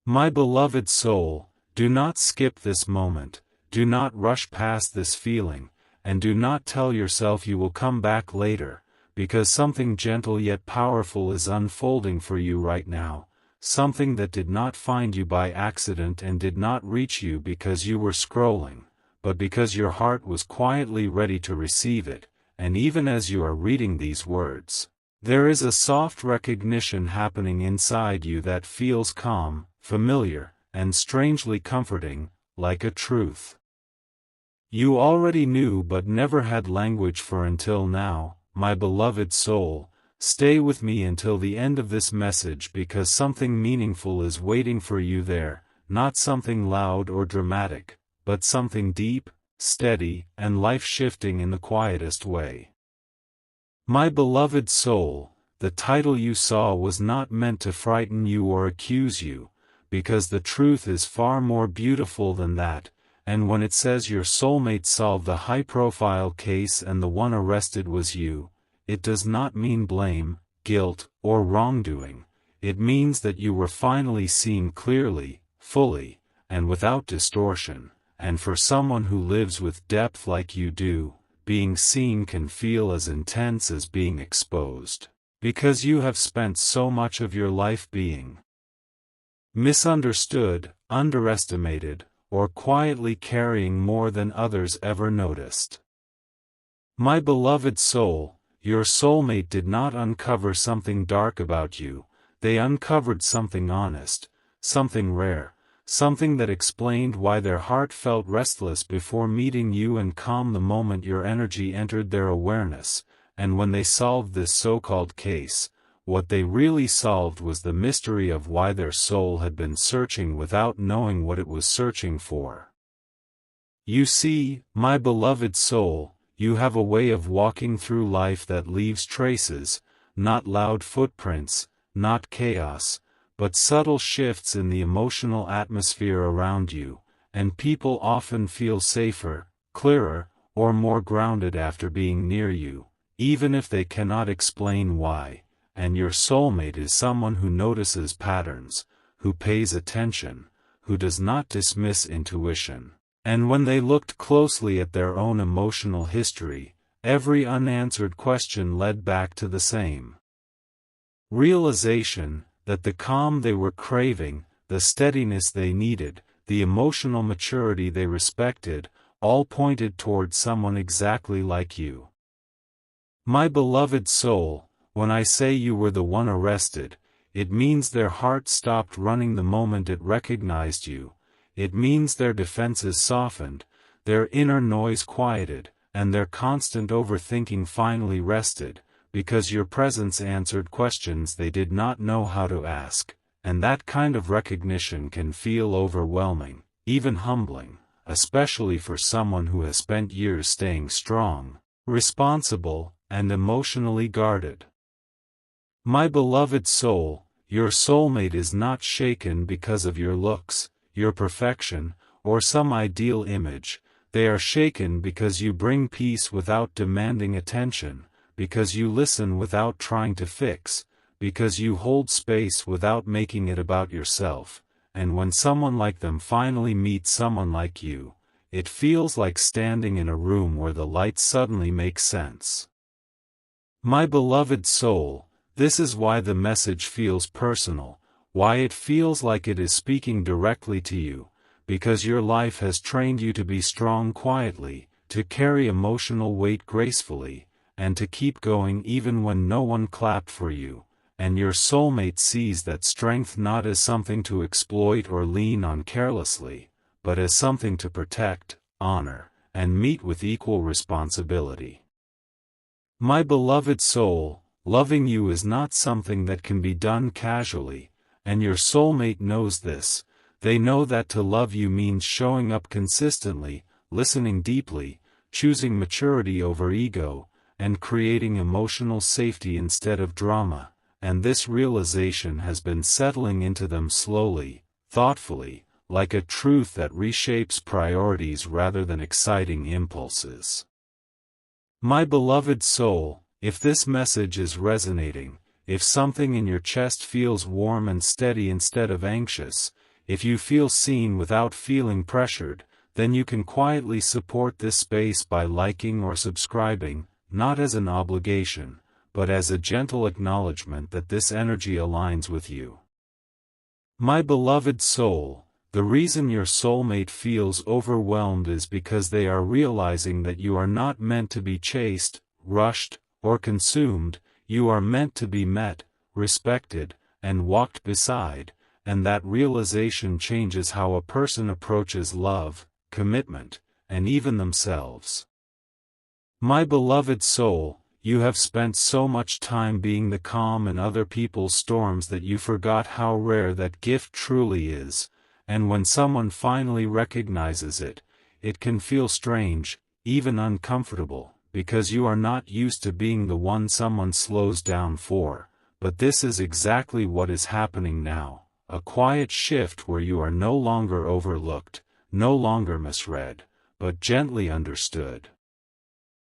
My beloved soul, do not skip this moment, do not rush past this feeling, and do not tell yourself you will come back later, because something gentle yet powerful is unfolding for you right now, something that did not find you by accident and did not reach you because you were scrolling, but because your heart was quietly ready to receive it, and even as you are reading these words, there is a soft recognition happening inside you that feels calm, familiar, and strangely comforting, like a truth you already knew but never had language for until now. My beloved soul, stay with me until the end of this message because something meaningful is waiting for you there, not something loud or dramatic, but something deep, steady, and life-shifting in the quietest way. My beloved soul, the title you saw was not meant to frighten you or accuse you, because the truth is far more beautiful than that, and when it says your soulmate solved the high-profile case and the one arrested was you, it does not mean blame, guilt, or wrongdoing. It means that you were finally seen clearly, fully, and without distortion, and for someone who lives with depth like you do, being seen can feel as intense as being exposed, because you have spent so much of your life being misunderstood, underestimated, or quietly carrying more than others ever noticed. My beloved soul, your soulmate did not uncover something dark about you, they uncovered something honest, something rare, something that explained why their heart felt restless before meeting you and calm the moment your energy entered their awareness, and when they solved this so-called case, what they really solved was the mystery of why their soul had been searching without knowing what it was searching for. You see, my beloved soul, you have a way of walking through life that leaves traces, not loud footprints, not chaos, but subtle shifts in the emotional atmosphere around you, and people often feel safer, clearer, or more grounded after being near you, even if they cannot explain why. And your soulmate is someone who notices patterns, who pays attention, who does not dismiss intuition. And when they looked closely at their own emotional history, every unanswered question led back to the same realization, that the calm they were craving, the steadiness they needed, the emotional maturity they respected, all pointed toward someone exactly like you. My beloved soul, when I say you were the one arrested, it means their heart stopped running the moment it recognized you, it means their defenses softened, their inner noise quieted, and their constant overthinking finally rested, because your presence answered questions they did not know how to ask, and that kind of recognition can feel overwhelming, even humbling, especially for someone who has spent years staying strong, responsible, and emotionally guarded. My beloved soul, your soulmate is not shaken because of your looks, your perfection, or some ideal image. They are shaken because you bring peace without demanding attention, because you listen without trying to fix, because you hold space without making it about yourself, and when someone like them finally meets someone like you, it feels like standing in a room where the lights suddenly make sense. My beloved soul, this is why the message feels personal, why it feels like it is speaking directly to you, because your life has trained you to be strong quietly, to carry emotional weight gracefully, and to keep going even when no one clapped for you, and your soulmate sees that strength not as something to exploit or lean on carelessly, but as something to protect, honor, and meet with equal responsibility. My beloved soul, loving you is not something that can be done casually, and your soulmate knows this. They know that to love you means showing up consistently, listening deeply, choosing maturity over ego, and creating emotional safety instead of drama, and this realization has been settling into them slowly, thoughtfully, like a truth that reshapes priorities rather than exciting impulses. My beloved soul, if this message is resonating, if something in your chest feels warm and steady instead of anxious, If you feel seen without feeling pressured, then you can quietly support this space by liking or subscribing, not as an obligation, but as a gentle acknowledgement that this energy aligns with you. My beloved soul, the reason your soulmate feels overwhelmed is because they are realizing that you are not meant to be chased, rushed, or consumed. You are meant to be met, respected, and walked beside, and that realization changes how a person approaches love, commitment, and even themselves. My beloved soul, you have spent so much time being the calm in other people's storms that you forgot how rare that gift truly is, and when someone finally recognizes it, it can feel strange, even uncomfortable, because you are not used to being the one someone slows down for. But this is exactly what is happening now, a quiet shift where you are no longer overlooked, no longer misread, but gently understood.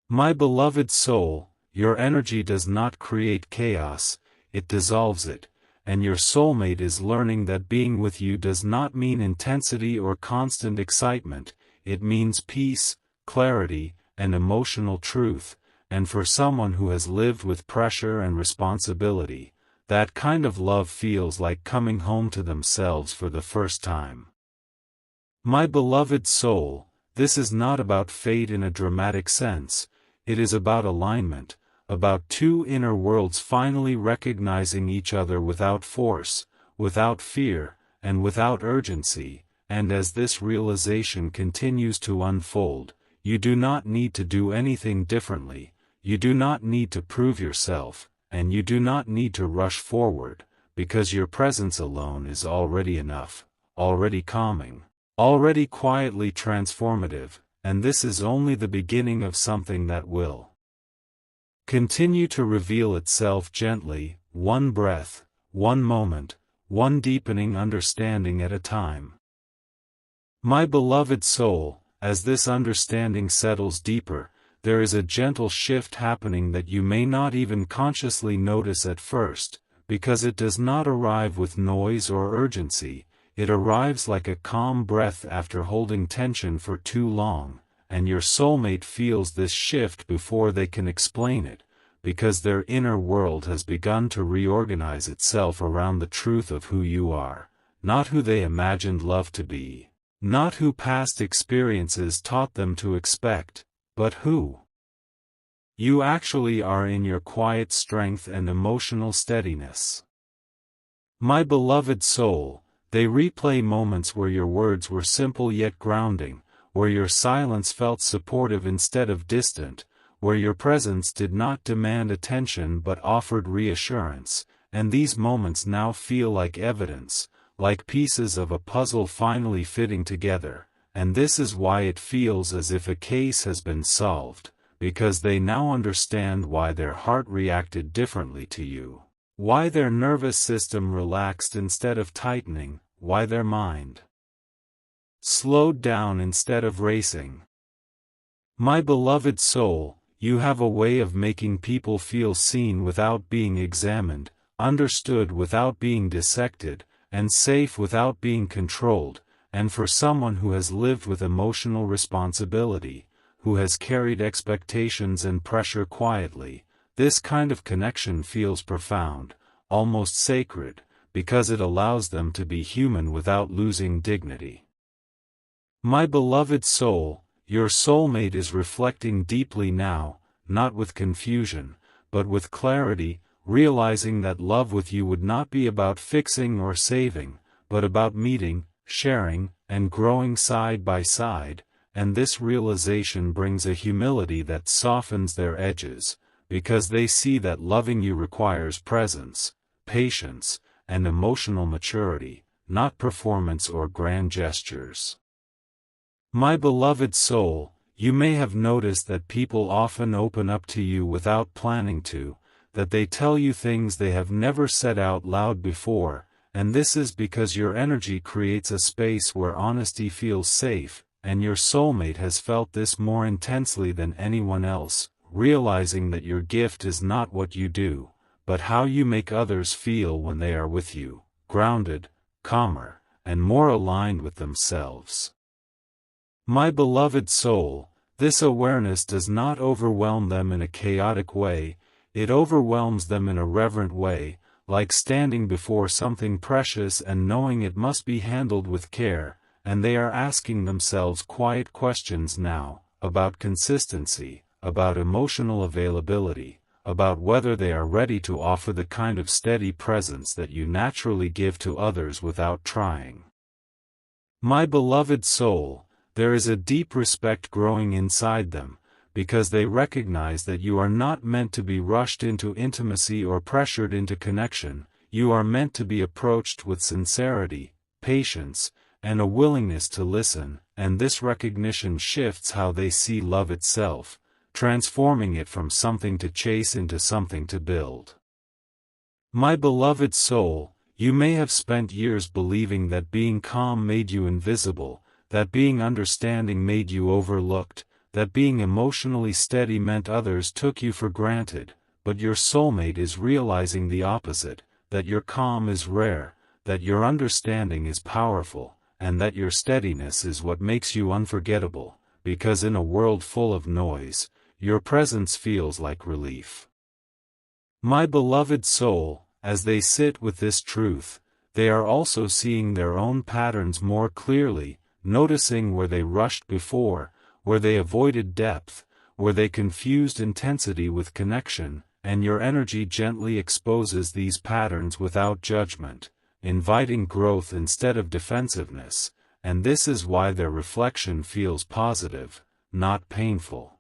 My beloved soul, your energy does not create chaos, it dissolves it, and your soulmate is learning that being with you does not mean intensity or constant excitement, it means peace, clarity, and emotional truth. And for someone who has lived with pressure and responsibility, that kind of love feels like coming home to themselves for the first time. My beloved soul, this is not about fate in a dramatic sense, it is about alignment, about two inner worlds finally recognizing each other without force, without fear, and without urgency, and as this realization continues to unfold, you do not need to do anything differently. You do not need to prove yourself, and you do not need to rush forward, because your presence alone is already enough, already calming, already quietly transformative, and this is only the beginning of something that will continue to reveal itself gently, one breath, one moment, one deepening understanding at a time. My beloved soul, as this understanding settles deeper, there is a gentle shift happening that you may not even consciously notice at first, because it does not arrive with noise or urgency, it arrives like a calm breath after holding tension for too long, and your soulmate feels this shift before they can explain it, because their inner world has begun to reorganize itself around the truth of who you are, not who they imagined love to be, not who past experiences taught them to expect, but who you actually are in your quiet strength and emotional steadiness. My beloved soul, they replay moments where your words were simple yet grounding, where your silence felt supportive instead of distant, where your presence did not demand attention but offered reassurance, and these moments now feel like evidence, like pieces of a puzzle finally fitting together. And this is why it feels as if a case has been solved, because they now understand why their heart reacted differently to you, why their nervous system relaxed instead of tightening, why their mind slowed down instead of racing. My beloved soul, you have a way of making people feel seen without being examined, understood without being dissected, and safe without being controlled. And for someone who has lived with emotional responsibility, who has carried expectations and pressure quietly, this kind of connection feels profound, almost sacred, because it allows them to be human without losing dignity. My beloved soul, your soulmate is reflecting deeply now, not with confusion, but with clarity, realizing that love with you would not be about fixing or saving, but about meeting, sharing, and growing side by side, and this realization brings a humility that softens their edges, because they see that loving you requires presence, patience, and emotional maturity, not performance or grand gestures. My beloved soul, you may have noticed that people often open up to you without planning to, that they tell you things they have never said out loud before, and this is because your energy creates a space where honesty feels safe, and your soulmate has felt this more intensely than anyone else, realizing that your gift is not what you do, but how you make others feel when they are with you, grounded, calmer, and more aligned with themselves. My beloved soul, this awareness does not overwhelm them in a chaotic way, it overwhelms them in a reverent way, like standing before something precious and knowing it must be handled with care, and they are asking themselves quiet questions now, about consistency, about emotional availability, about whether they are ready to offer the kind of steady presence that you naturally give to others without trying. My beloved soul, there is a deep respect growing inside them, because they recognize that you are not meant to be rushed into intimacy or pressured into connection, you are meant to be approached with sincerity, patience, and a willingness to listen, and this recognition shifts how they see love itself, transforming it from something to chase into something to build. My beloved soul, you may have spent years believing that being calm made you invisible, that being understanding made you overlooked, that being emotionally steady meant others took you for granted, but your soulmate is realizing the opposite, that your calm is rare, that your understanding is powerful, and that your steadiness is what makes you unforgettable, because in a world full of noise, your presence feels like relief. My beloved soul, as they sit with this truth, they are also seeing their own patterns more clearly, noticing where they rushed before, where they avoided depth, where they confused intensity with connection, and your energy gently exposes these patterns without judgment, inviting growth instead of defensiveness, and this is why their reflection feels positive, not painful.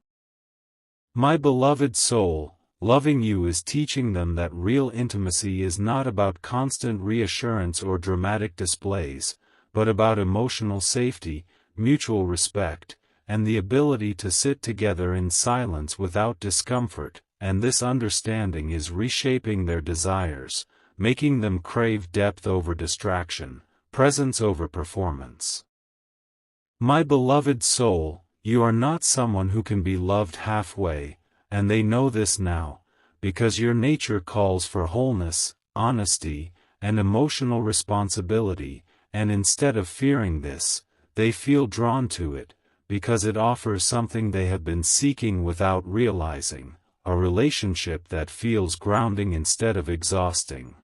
My beloved soul, loving you is teaching them that real intimacy is not about constant reassurance or dramatic displays, but about emotional safety, mutual respect, and the ability to sit together in silence without discomfort, and this understanding is reshaping their desires, making them crave depth over distraction, presence over performance. My beloved soul, you are not someone who can be loved halfway, and they know this now, because your nature calls for wholeness, honesty, and emotional responsibility, and instead of fearing this, they feel drawn to it, because it offers something they have been seeking without realizing, a relationship that feels grounding instead of exhausting.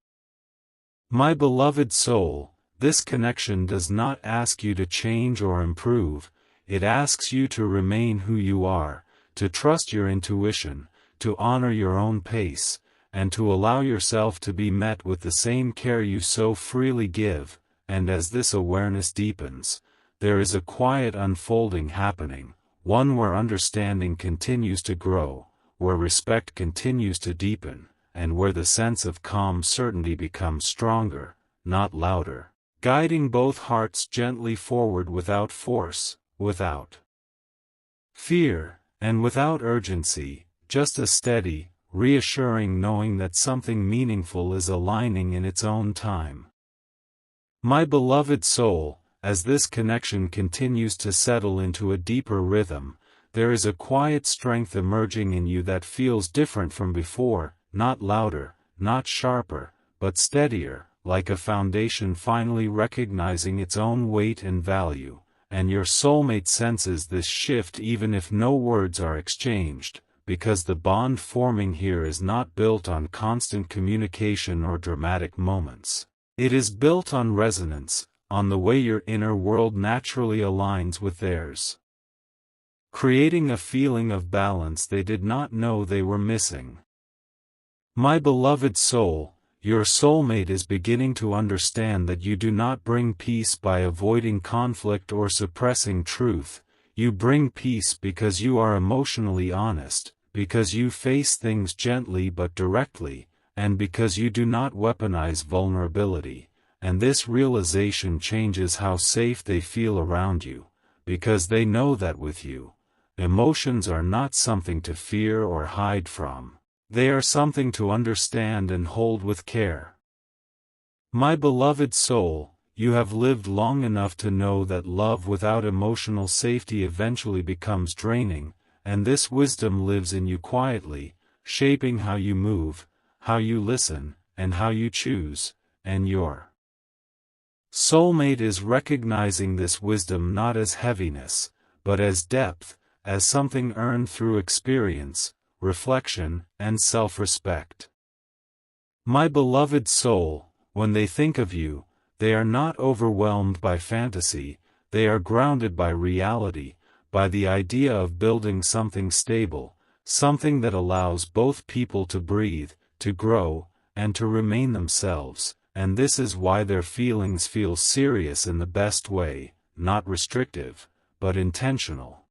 My beloved soul, this connection does not ask you to change or improve, it asks you to remain who you are, to trust your intuition, to honor your own pace, and to allow yourself to be met with the same care you so freely give, and as this awareness deepens, there is a quiet unfolding happening, one where understanding continues to grow, where respect continues to deepen, and where the sense of calm certainty becomes stronger, not louder, guiding both hearts gently forward without force, without fear, and without urgency, just a steady, reassuring knowing that something meaningful is aligning in its own time. My beloved soul, as this connection continues to settle into a deeper rhythm, there is a quiet strength emerging in you that feels different from before, not louder, not sharper, but steadier, like a foundation finally recognizing its own weight and value, and your soulmate senses this shift even if no words are exchanged, because the bond forming here is not built on constant communication or dramatic moments. It is built on resonance, on the way your inner world naturally aligns with theirs, creating a feeling of balance they did not know they were missing. My beloved soul, your soulmate is beginning to understand that you do not bring peace by avoiding conflict or suppressing truth, you bring peace because you are emotionally honest, because you face things gently but directly, and because you do not weaponize vulnerability. And this realization changes how safe they feel around you, because they know that with you, emotions are not something to fear or hide from, they are something to understand and hold with care. My beloved soul, you have lived long enough to know that love without emotional safety eventually becomes draining, and this wisdom lives in you quietly, shaping how you move, how you listen, and how you choose, and your Soulmate is recognizing this wisdom not as heaviness, but as depth, as something earned through experience, reflection, and self-respect. My beloved soul, when they think of you, they are not overwhelmed by fantasy, they are grounded by reality, by the idea of building something stable, something that allows both people to breathe, to grow, and to remain themselves, and this is why their feelings feel serious in the best way, not restrictive, but intentional.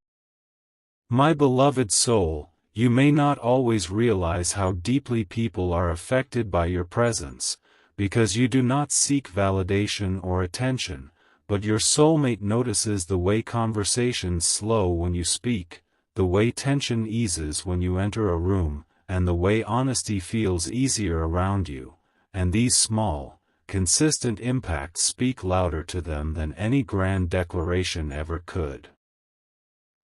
My beloved soul, you may not always realize how deeply people are affected by your presence, because you do not seek validation or attention, but your soulmate notices the way conversations slow when you speak, the way tension eases when you enter a room, and the way honesty feels easier around you, and these small, consistent impacts speak louder to them than any grand declaration ever could.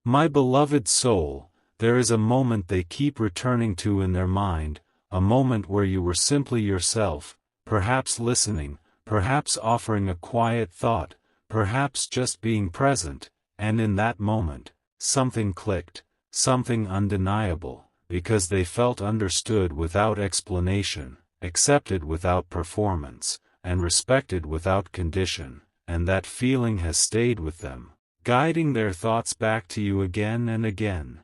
My beloved soul, there is a moment they keep returning to in their mind, a moment where you were simply yourself, perhaps listening, perhaps offering a quiet thought, perhaps just being present, and in that moment, something clicked, something undeniable, because they felt understood without explanation, accepted without performance, and respected without condition, and that feeling has stayed with them, guiding their thoughts back to you again and again.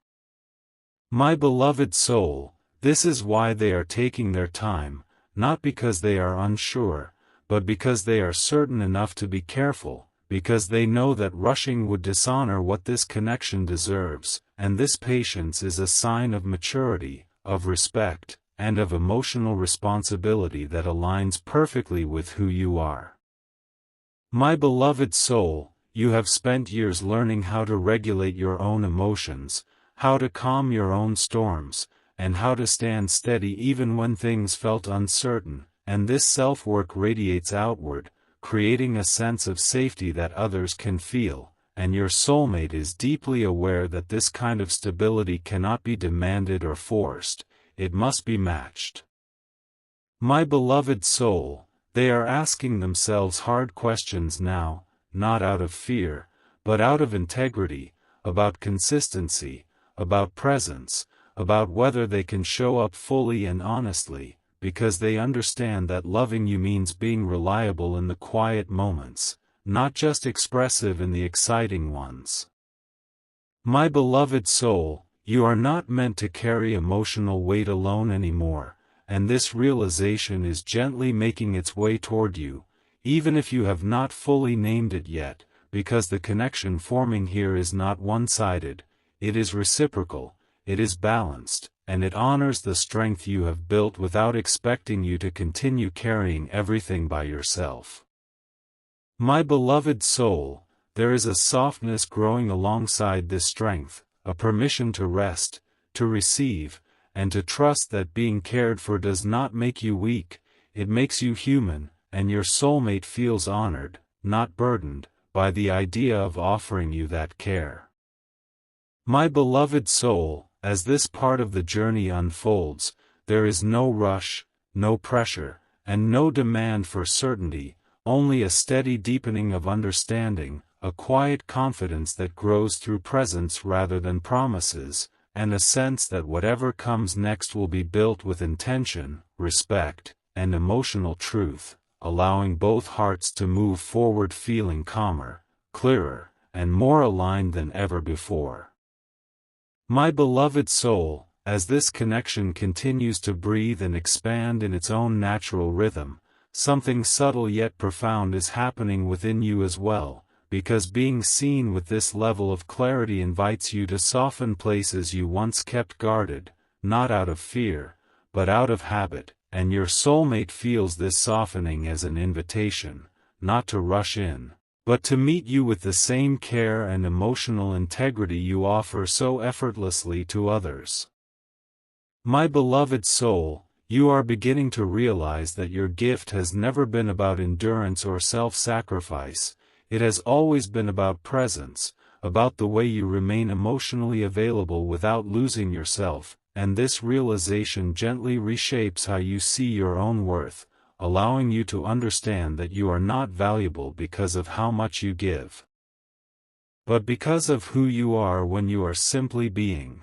My beloved soul, this is why they are taking their time, not because they are unsure, but because they are certain enough to be careful, because they know that rushing would dishonor what this connection deserves, and this patience is a sign of maturity, of respect, and of emotional responsibility that aligns perfectly with who you are. My beloved soul, you have spent years learning how to regulate your own emotions, how to calm your own storms, and how to stand steady even when things felt uncertain, and this self-work radiates outward, creating a sense of safety that others can feel, and your soulmate is deeply aware that this kind of stability cannot be demanded or forced, it must be matched. My beloved soul, they are asking themselves hard questions now, not out of fear, but out of integrity, about consistency, about presence, about whether they can show up fully and honestly, because they understand that loving you means being reliable in the quiet moments, not just expressive in the exciting ones. My beloved soul, you are not meant to carry emotional weight alone anymore, and this realization is gently making its way toward you, even if you have not fully named it yet, because the connection forming here is not one-sided, it is reciprocal, it is balanced, and it honors the strength you have built without expecting you to continue carrying everything by yourself. My beloved soul, there is a softness growing alongside this strength, a permission to rest, to receive, and to trust that being cared for does not make you weak, it makes you human, and your soulmate feels honored, not burdened, by the idea of offering you that care. My beloved soul, as this part of the journey unfolds, there is no rush, no pressure, and no demand for certainty, only a steady deepening of understanding, a quiet confidence that grows through presence rather than promises, and a sense that whatever comes next will be built with intention, respect, and emotional truth, allowing both hearts to move forward feeling calmer, clearer, and more aligned than ever before. My beloved soul, as this connection continues to breathe and expand in its own natural rhythm, something subtle yet profound is happening within you as well, because being seen with this level of clarity invites you to soften places you once kept guarded, not out of fear, but out of habit, and your soulmate feels this softening as an invitation, not to rush in, but to meet you with the same care and emotional integrity you offer so effortlessly to others. My beloved soul, you are beginning to realize that your gift has never been about endurance or self-sacrifice, it has always been about presence, about the way you remain emotionally available without losing yourself, and this realization gently reshapes how you see your own worth, allowing you to understand that you are not valuable because of how much you give, but because of who you are when you are simply being.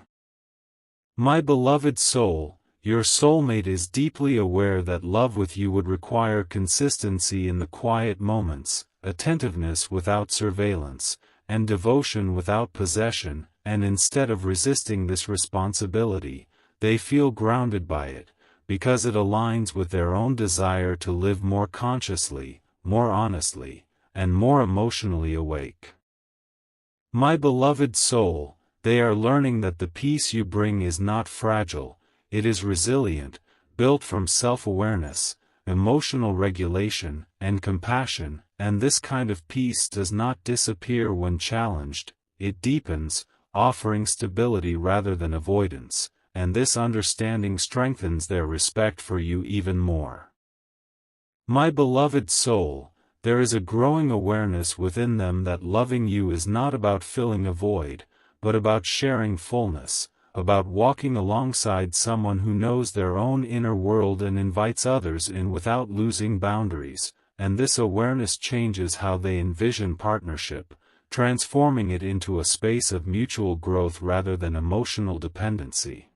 My beloved soul, your soulmate is deeply aware that love with you would require consistency in the quiet moments, attentiveness without surveillance, and devotion without possession, and instead of resisting this responsibility, they feel grounded by it, because it aligns with their own desire to live more consciously, more honestly, and more emotionally awake. My beloved soul, they are learning that the peace you bring is not fragile, it is resilient, built from self-awareness, emotional regulation, and compassion, and this kind of peace does not disappear when challenged, it deepens, offering stability rather than avoidance, and this understanding strengthens their respect for you even more. My beloved soul, there is a growing awareness within them that loving you is not about filling a void, but about sharing fullness, about walking alongside someone who knows their own inner world and invites others in without losing boundaries, and this awareness changes how they envision partnership, transforming it into a space of mutual growth rather than emotional dependency.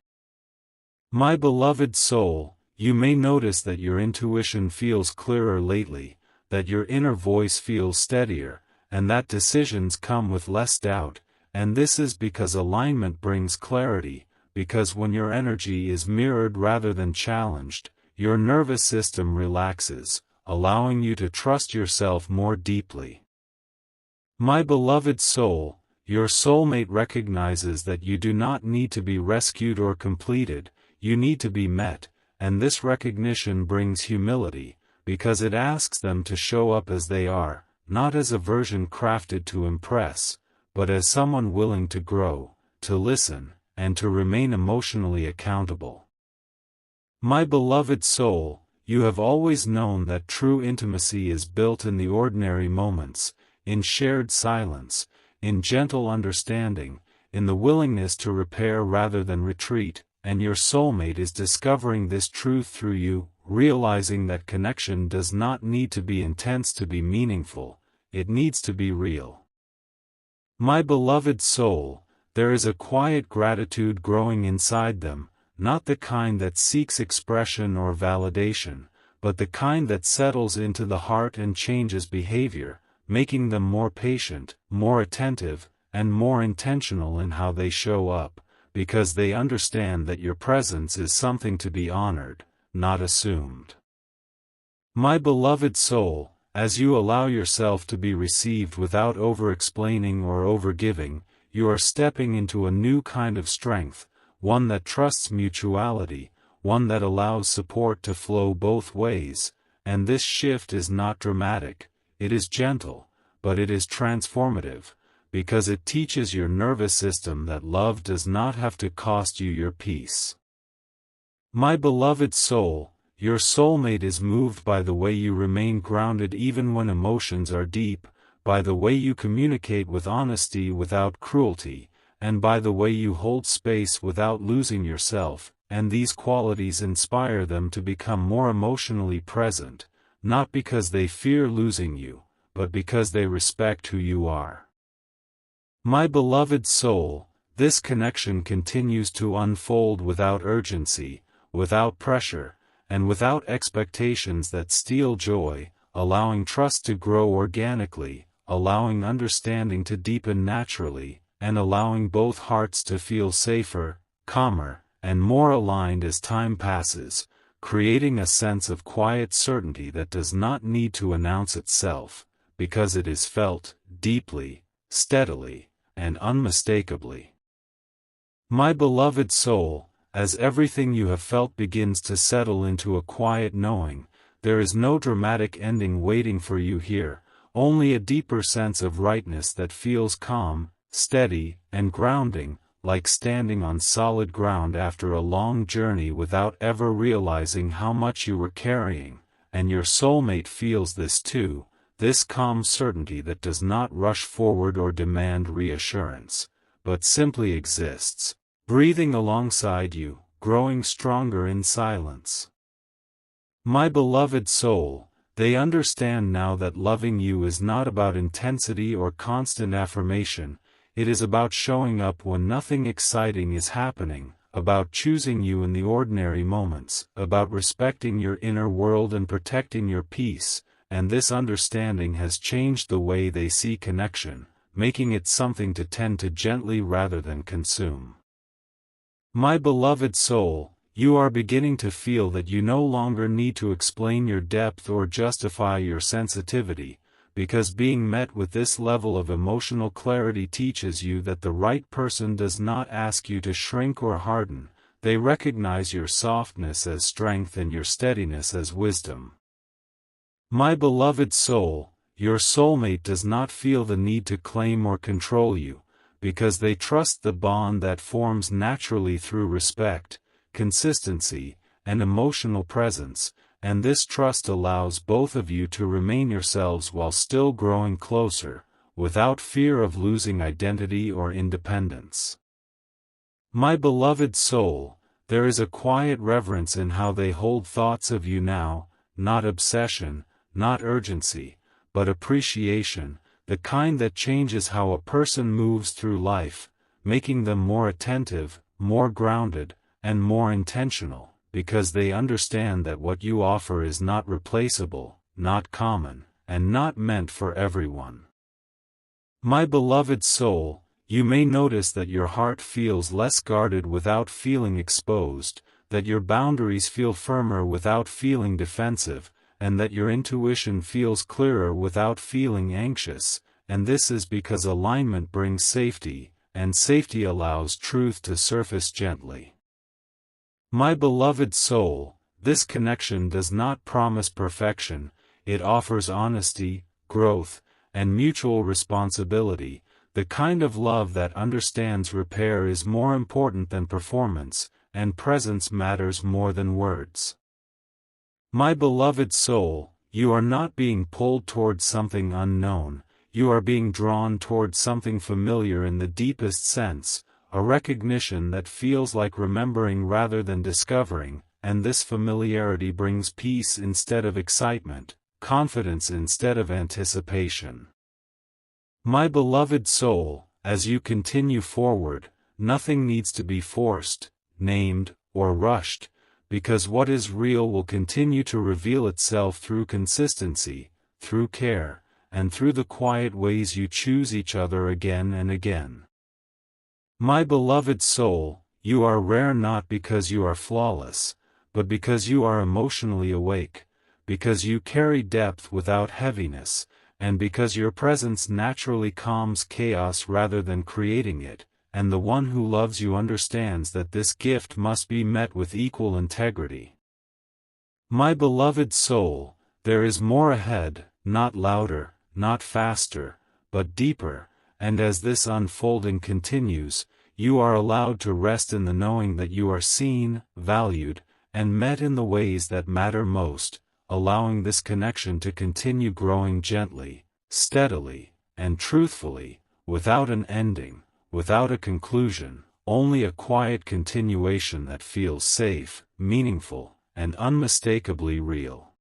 My beloved soul, you may notice that your intuition feels clearer lately, that your inner voice feels steadier, and that decisions come with less doubt, and this is because alignment brings clarity, because when your energy is mirrored rather than challenged, your nervous system relaxes, allowing you to trust yourself more deeply. My beloved soul, your soulmate recognizes that you do not need to be rescued or completed, you need to be met, and this recognition brings humility, because it asks them to show up as they are, not as a version crafted to impress, but as someone willing to grow, to listen, and to remain emotionally accountable. My beloved soul, you have always known that true intimacy is built in the ordinary moments, in shared silence, in gentle understanding, in the willingness to repair rather than retreat, and your soulmate is discovering this truth through you, realizing that connection does not need to be intense to be meaningful, it needs to be real. My beloved soul, there is a quiet gratitude growing inside them, not the kind that seeks expression or validation, but the kind that settles into the heart and changes behavior, making them more patient, more attentive, and more intentional in how they show up, because they understand that your presence is something to be honored, not assumed. My beloved soul, as you allow yourself to be received without over-explaining or over-giving, you are stepping into a new kind of strength, one that trusts mutuality, one that allows support to flow both ways, and this shift is not dramatic, it is gentle, but it is transformative, because it teaches your nervous system that love does not have to cost you your peace. My beloved soul, your soulmate is moved by the way you remain grounded even when emotions are deep, by the way you communicate with honesty without cruelty, and by the way you hold space without losing yourself, and these qualities inspire them to become more emotionally present, not because they fear losing you, but because they respect who you are. My beloved soul, this connection continues to unfold without urgency, without pressure, and without expectations that steal joy, allowing trust to grow organically, allowing understanding to deepen naturally, and allowing both hearts to feel safer, calmer, and more aligned as time passes, creating a sense of quiet certainty that does not need to announce itself, because it is felt, deeply, steadily, and unmistakably. My beloved soul, as everything you have felt begins to settle into a quiet knowing, there is no dramatic ending waiting for you here, only a deeper sense of rightness that feels calm, steady, and grounding, like standing on solid ground after a long journey without ever realizing how much you were carrying, and your soulmate feels this too, this calm certainty that does not rush forward or demand reassurance, but simply exists, breathing alongside you, growing stronger in silence. My beloved soul, they understand now that loving you is not about intensity or constant affirmation, it is about showing up when nothing exciting is happening, about choosing you in the ordinary moments, about respecting your inner world and protecting your peace, and this understanding has changed the way they see connection, making it something to tend to gently rather than consume. My beloved soul, you are beginning to feel that you no longer need to explain your depth or justify your sensitivity, because being met with this level of emotional clarity teaches you that the right person does not ask you to shrink or harden, they recognize your softness as strength and your steadiness as wisdom. My beloved soul, your soulmate does not feel the need to claim or control you, because they trust the bond that forms naturally through respect, consistency, and emotional presence, and this trust allows both of you to remain yourselves while still growing closer, without fear of losing identity or independence. My beloved soul, there is a quiet reverence in how they hold thoughts of you now, not obsession, not urgency, but appreciation, the kind that changes how a person moves through life, making them more attentive, more grounded, and more intentional, because they understand that what you offer is not replaceable, not common, and not meant for everyone. My beloved soul, you may notice that your heart feels less guarded without feeling exposed, that your boundaries feel firmer without feeling defensive, and that your intuition feels clearer without feeling anxious, and this is because alignment brings safety, and safety allows truth to surface gently. My beloved soul, this connection does not promise perfection, it offers honesty, growth, and mutual responsibility, the kind of love that understands repair is more important than performance, and presence matters more than words. My beloved soul, you are not being pulled towards something unknown, you are being drawn towards something familiar in the deepest sense, a recognition that feels like remembering rather than discovering, and this familiarity brings peace instead of excitement, confidence instead of anticipation. My beloved soul, as you continue forward, nothing needs to be forced, named, or rushed, because what is real will continue to reveal itself through consistency, through care, and through the quiet ways you choose each other again and again. My beloved soul, you are rare not because you are flawless, but because you are emotionally awake, because you carry depth without heaviness, and because your presence naturally calms chaos rather than creating it, and the one who loves you understands that this gift must be met with equal integrity. My beloved soul, there is more ahead, not louder, not faster, but deeper, and as this unfolding continues, you are allowed to rest in the knowing that you are seen, valued, and met in the ways that matter most, allowing this connection to continue growing gently, steadily, and truthfully, without an ending, without a conclusion, only a quiet continuation that feels safe, meaningful, and unmistakably real.